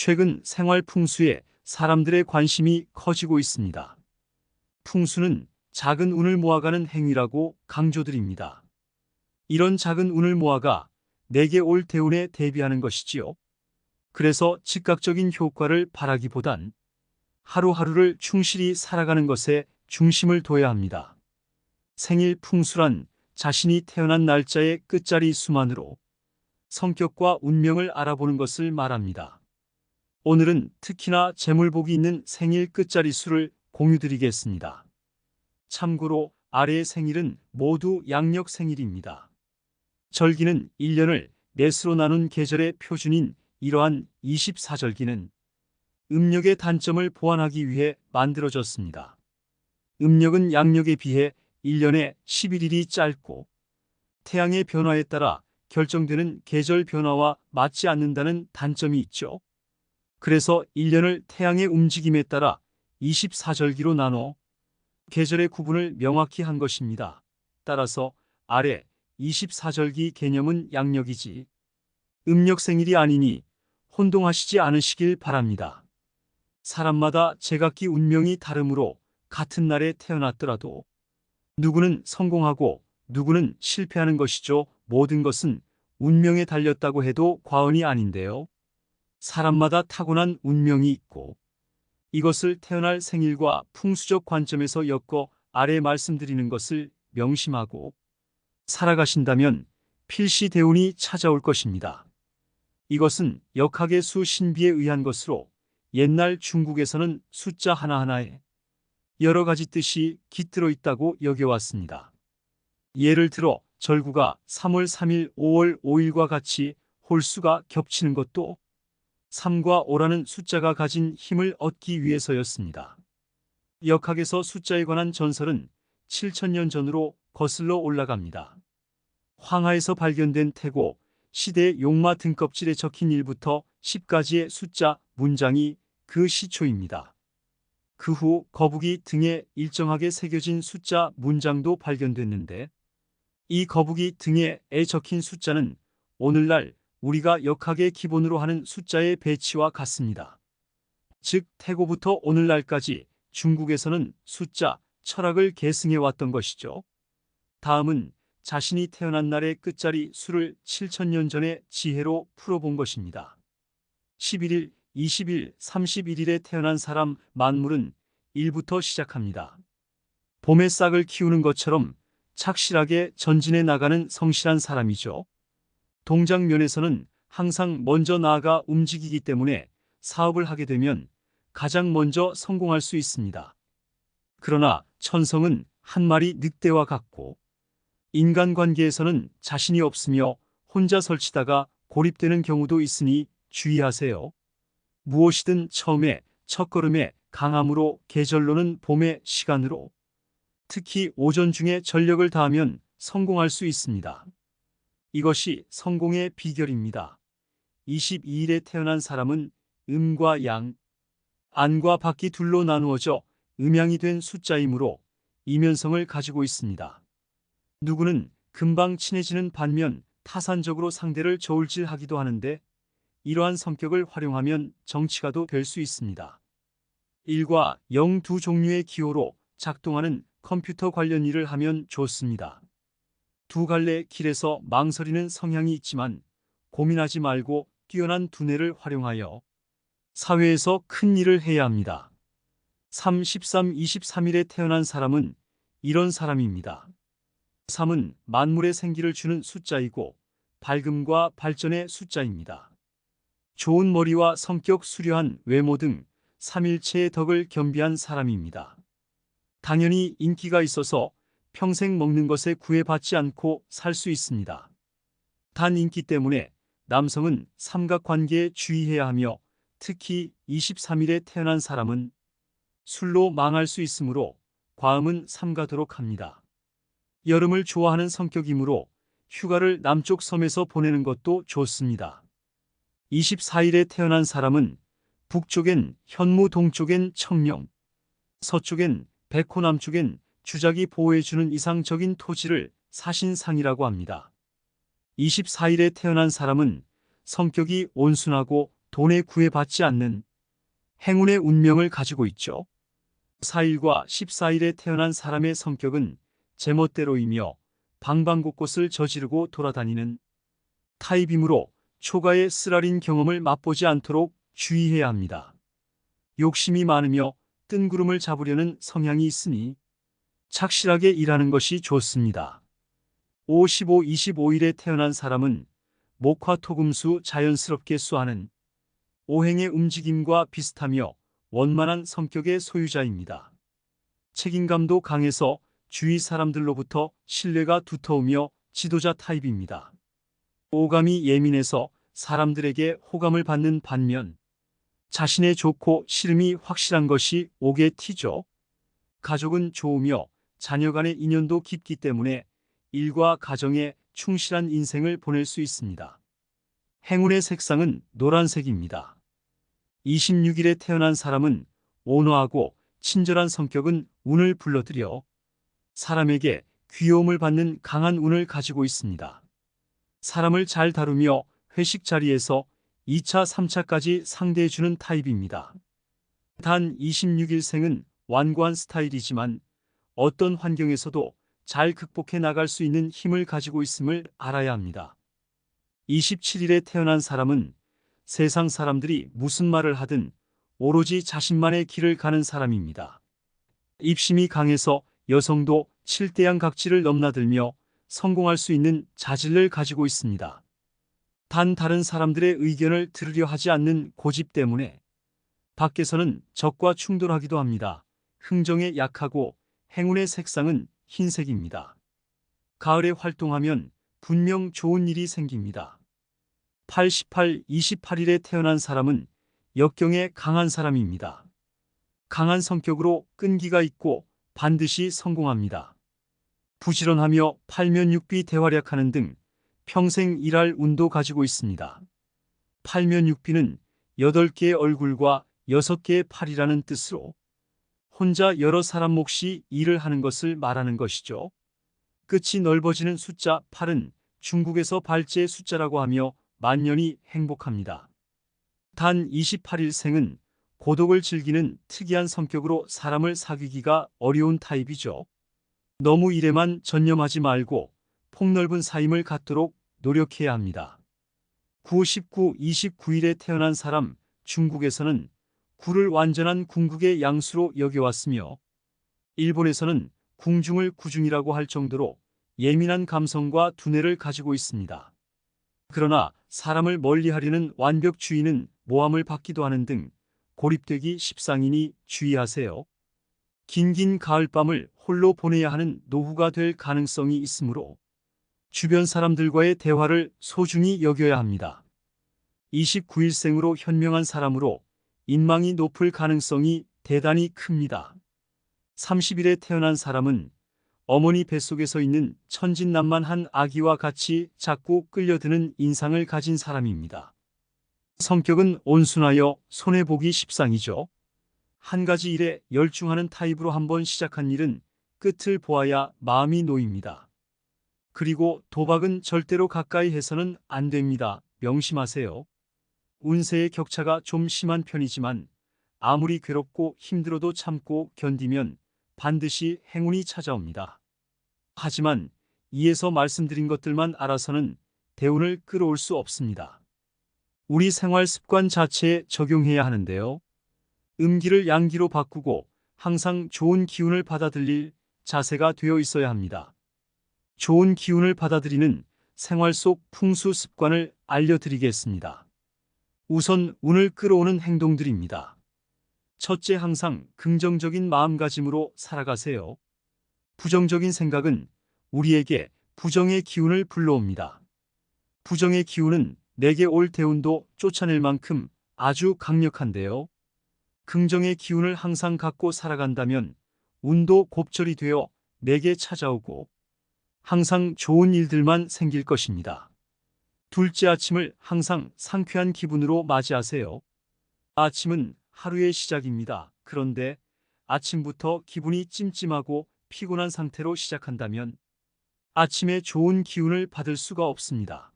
최근 생활 풍수에 사람들의 관심이 커지고 있습니다. 풍수는 작은 운을 모아가는 행위라고 강조드립니다. 이런 작은 운을 모아가 내게 올 대운에 대비하는 것이지요. 그래서 즉각적인 효과를 바라기보단 하루하루를 충실히 살아가는 것에 중심을 둬야 합니다. 생일 풍수란 자신이 태어난 날짜의 끝자리 수만으로 성격과 운명을 알아보는 것을 말합니다. 오늘은 특히나 재물복이 있는 생일 끝자리 수를 공유드리겠습니다. 참고로 아래의 생일은 모두 양력 생일입니다. 절기는 1년을 넷으로 나눈 계절의 표준인 이러한 24절기는 음력의 단점을 보완하기 위해 만들어졌습니다. 음력은 양력에 비해 1년에 11일이 짧고 태양의 변화에 따라 결정되는 계절 변화와 맞지 않는다는 단점이 있죠. 그래서 1년을 태양의 움직임에 따라 24절기로 나눠 계절의 구분을 명확히 한 것입니다. 따라서 아래 24절기 개념은 양력이지 음력 생일이 아니니 혼동하시지 않으시길 바랍니다. 사람마다 제각기 운명이 다르므로 같은 날에 태어났더라도 누구는 성공하고 누구는 실패하는 것이죠. 모든 것은 운명에 달렸다고 해도 과언이 아닌데요. 사람마다 타고난 운명이 있고 이것을 태어날 생일과 풍수적 관점에서 엮어 아래 말씀드리는 것을 명심하고 살아가신다면 필시 대운이 찾아올 것입니다. 이것은 역학의 수 신비에 의한 것으로 옛날 중국에서는 숫자 하나하나에 여러 가지 뜻이 깃들어 있다고 여겨왔습니다. 예를 들어 절구가 3월 3일, 5월 5일과 같이 홀수가 겹치는 것도 3과 5라는 숫자가 가진 힘을 얻기 위해서였습니다. 역학에서 숫자에 관한 전설은 7천년 전으로 거슬러 올라갑니다. 황하에서 발견된 태고 시대의 용마 등껍질에 적힌 1부터 10까지의 숫자 문장이 그 시초입니다. 그 후 거북이 등에 일정하게 새겨진 숫자 문장도 발견됐는데 이 거북이 등에 적힌 숫자는 오늘날 우리가 역학의 기본으로 하는 숫자의 배치와 같습니다. 즉 태고부터 오늘날까지 중국에서는 숫자, 철학을 계승해 왔던 것이죠. 다음은 자신이 태어난 날의 끝자리 수를 7천년 전의 지혜로 풀어본 것입니다. 11일, 20일, 31일에 태어난 사람 만물은 1부터 시작합니다. 봄에 싹을 키우는 것처럼 착실하게 전진해 나가는 성실한 사람이죠. 동장면에서는 항상 먼저 나아가 움직이기 때문에 사업을 하게 되면 가장 먼저 성공할 수 있습니다. 그러나 천성은 한 마리 늑대와 같고 인간관계에서는 자신이 없으며 혼자 설치다가 고립되는 경우도 있으니 주의하세요. 무엇이든 처음에 첫걸음에 강함으로 계절로는 봄의 시간으로 특히 오전 중에 전력을 다하면 성공할 수 있습니다. 이것이 성공의 비결입니다. 22일에 태어난 사람은 음과 양, 안과 밖이 둘로 나누어져 음양이 된 숫자이므로 이면성을 가지고 있습니다. 누구는 금방 친해지는 반면 타산적으로 상대를 저울질하기도 하는데 이러한 성격을 활용하면 정치가도 될 수 있습니다. 1과 0 두 종류의 기호로 작동하는 컴퓨터 관련 일을 하면 좋습니다. 두 갈래 길에서 망설이는 성향이 있지만 고민하지 말고 뛰어난 두뇌를 활용하여 사회에서 큰 일을 해야 합니다. 3, 13, 23일에 태어난 사람은 이런 사람입니다. 3은 만물의 생기를 주는 숫자이고 밝음과 발전의 숫자입니다. 좋은 머리와 성격 수려한 외모 등 3일체의 덕을 겸비한 사람입니다. 당연히 인기가 있어서 평생 먹는 것에 구애받지 않고 살 수 있습니다. 단 인기 때문에 남성은 삼각관계에 주의해야 하며 특히 23일에 태어난 사람은 술로 망할 수 있으므로 과음은 삼가도록 합니다. 여름을 좋아하는 성격이므로 휴가를 남쪽 섬에서 보내는 것도 좋습니다. 24일에 태어난 사람은 북쪽엔 현무, 동쪽엔 청령, 서쪽엔 백호, 남쪽엔 주작이 보호해주는 이상적인 토지를 사신상이라고 합니다. 24일에 태어난 사람은 성격이 온순하고 돈에 구애받지 않는 행운의 운명을 가지고 있죠. 4일과 14일에 태어난 사람의 성격은 제멋대로이며 방방곳곳을 저지르고 돌아다니는 타입이므로 초가의 쓰라린 경험을 맛보지 않도록 주의해야 합니다. 욕심이 많으며 뜬구름을 잡으려는 성향이 있으니 착실하게 일하는 것이 좋습니다. 55, 25일에 태어난 사람은 목화토금수 자연스럽게 수하는 오행의 움직임과 비슷하며 원만한 성격의 소유자입니다. 책임감도 강해서 주위 사람들로부터 신뢰가 두터우며 지도자 타입입니다. 오감이 예민해서 사람들에게 호감을 받는 반면 자신의 좋고 싫음이 확실한 것이 옥의 티죠. 가족은 좋으며 자녀 간의 인연도 깊기 때문에 일과 가정에 충실한 인생을 보낼 수 있습니다. 행운의 색상은 노란색입니다. 26일에 태어난 사람은 온화하고 친절한 성격은 운을 불러들여 사람에게 귀여움을 받는 강한 운을 가지고 있습니다. 사람을 잘 다루며 회식 자리에서 2차, 3차까지 상대해주는 타입입니다. 단 26일생은 완고한 스타일이지만 어떤 환경에서도 잘 극복해 나갈 수 있는 힘을 가지고 있음을 알아야 합니다. 27일에 태어난 사람은 세상 사람들이 무슨 말을 하든 오로지 자신만의 길을 가는 사람입니다. 입심이 강해서 여성도 칠대양각지를 넘나들며 성공할 수 있는 자질을 가지고 있습니다. 단 다른 사람들의 의견을 들으려 하지 않는 고집 때문에 밖에서는 적과 충돌하기도 합니다. 흥정에 약하고 행운의 색상은 흰색입니다. 가을에 활동하면 분명 좋은 일이 생깁니다. 88, 28일에 태어난 사람은 역경에 강한 사람입니다. 강한 성격으로 끈기가 있고 반드시 성공합니다. 부지런하며 팔면육비 대활약하는 등 평생 일할 운도 가지고 있습니다. 팔면육비는 8개의 얼굴과 6개의 팔이라는 뜻으로 혼자 여러 사람 몫이 일을 하는 것을 말하는 것이죠. 끝이 넓어지는 숫자 8은 중국에서 발제의 숫자라고 하며 만년이 행복합니다. 단 28일생은 고독을 즐기는 특이한 성격으로 사람을 사귀기가 어려운 타입이죠. 너무 일에만 전념하지 말고 폭넓은 사임을 갖도록 노력해야 합니다. 9, 19, 29일에 태어난 사람, 중국에서는 구를 완전한 궁극의 양수로 여겨왔으며 일본에서는 궁중을 구중이라고 할 정도로 예민한 감성과 두뇌를 가지고 있습니다. 그러나 사람을 멀리하려는 완벽주의는 모함을 받기도 하는 등 고립되기 십상이니 주의하세요. 긴긴 가을밤을 홀로 보내야 하는 노후가 될 가능성이 있으므로 주변 사람들과의 대화를 소중히 여겨야 합니다. 29일생으로 현명한 사람으로 인망이 높을 가능성이 대단히 큽니다. 30일에 태어난 사람은 어머니 뱃속에서 있는 천진난만한 아기와 같이 자꾸 끌려드는 인상을 가진 사람입니다. 성격은 온순하여 손해보기 십상이죠. 한 가지 일에 열중하는 타입으로 한번 시작한 일은 끝을 보아야 마음이 놓입니다. 그리고 도박은 절대로 가까이 해서는 안 됩니다. 명심하세요. 운세의 격차가 좀 심한 편이지만 아무리 괴롭고 힘들어도 참고 견디면 반드시 행운이 찾아옵니다. 하지만 이에서 말씀드린 것들만 알아서는 대운을 끌어올 수 없습니다. 우리 생활 습관 자체에 적용해야 하는데요. 음기를 양기로 바꾸고 항상 좋은 기운을 받아들일 자세가 되어 있어야 합니다. 좋은 기운을 받아들이는 생활 속 풍수 습관을 알려드리겠습니다. 우선 운을 끌어오는 행동들입니다. 첫째, 항상 긍정적인 마음가짐으로 살아가세요. 부정적인 생각은 우리에게 부정의 기운을 불러옵니다. 부정의 기운은 내게 올 대운도 쫓아낼 만큼 아주 강력한데요. 긍정의 기운을 항상 갖고 살아간다면 운도 곱절이 되어 내게 찾아오고 항상 좋은 일들만 생길 것입니다. 둘째, 아침을 항상 상쾌한 기분으로 맞이하세요. 아침은 하루의 시작입니다. 그런데 아침부터 기분이 찜찜하고 피곤한 상태로 시작한다면 아침에 좋은 기운을 받을 수가 없습니다.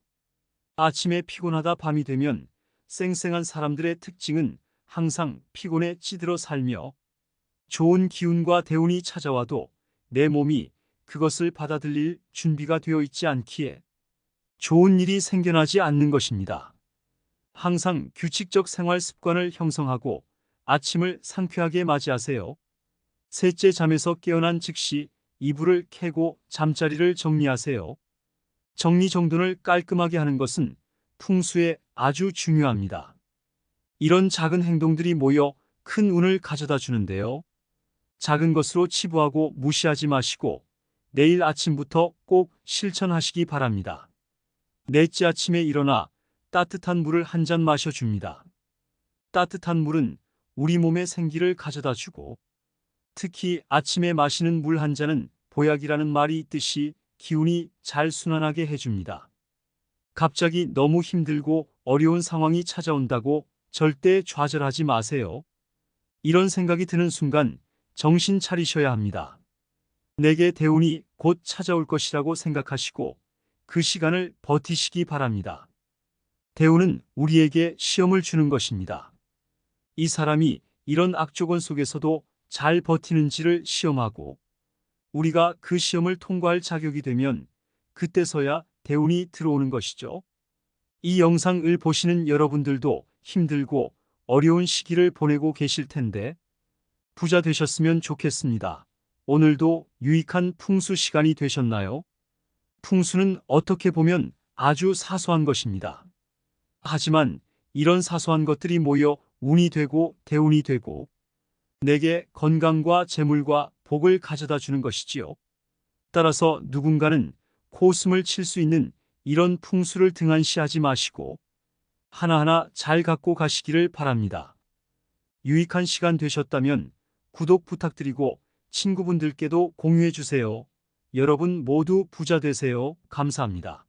아침에 피곤하다 밤이 되면 쌩쌩한 사람들의 특징은 항상 피곤에 찌들어 살며 좋은 기운과 대운이 찾아와도 내 몸이 그것을 받아들일 준비가 되어 있지 않기에 좋은 일이 생겨나지 않는 것입니다. 항상 규칙적 생활 습관을 형성하고 아침을 상쾌하게 맞이하세요. 셋째, 잠에서 깨어난 즉시 이불을 캐고 잠자리를 정리하세요. 정리정돈을 깔끔하게 하는 것은 풍수에 아주 중요합니다. 이런 작은 행동들이 모여 큰 운을 가져다 주는데요. 작은 것으로 치부하고 무시하지 마시고 내일 아침부터 꼭 실천하시기 바랍니다. 넷째, 아침에 일어나 따뜻한 물을 한 잔 마셔줍니다. 따뜻한 물은 우리 몸에 생기를 가져다 주고 특히 아침에 마시는 물 한 잔은 보약이라는 말이 있듯이 기운이 잘 순환하게 해줍니다. 갑자기 너무 힘들고 어려운 상황이 찾아온다고 절대 좌절하지 마세요. 이런 생각이 드는 순간 정신 차리셔야 합니다. 내게 대운이 곧 찾아올 것이라고 생각하시고 그 시간을 버티시기 바랍니다. 대운은 우리에게 시험을 주는 것입니다. 이 사람이 이런 악조건 속에서도 잘 버티는지를 시험하고 우리가 그 시험을 통과할 자격이 되면 그때서야 대운이 들어오는 것이죠. 이 영상을 보시는 여러분들도 힘들고 어려운 시기를 보내고 계실 텐데 부자 되셨으면 좋겠습니다. 오늘도 유익한 풍수 시간이 되셨나요? 풍수는 어떻게 보면 아주 사소한 것입니다. 하지만 이런 사소한 것들이 모여 운이 되고 대운이 되고 내게 건강과 재물과 복을 가져다 주는 것이지요. 따라서 누군가는 코웃음을 칠 수 있는 이런 풍수를 등한시하지 마시고 하나하나 잘 갖고 가시기를 바랍니다. 유익한 시간 되셨다면 구독 부탁드리고 친구분들께도 공유해 주세요. 여러분 모두 부자 되세요. 감사합니다.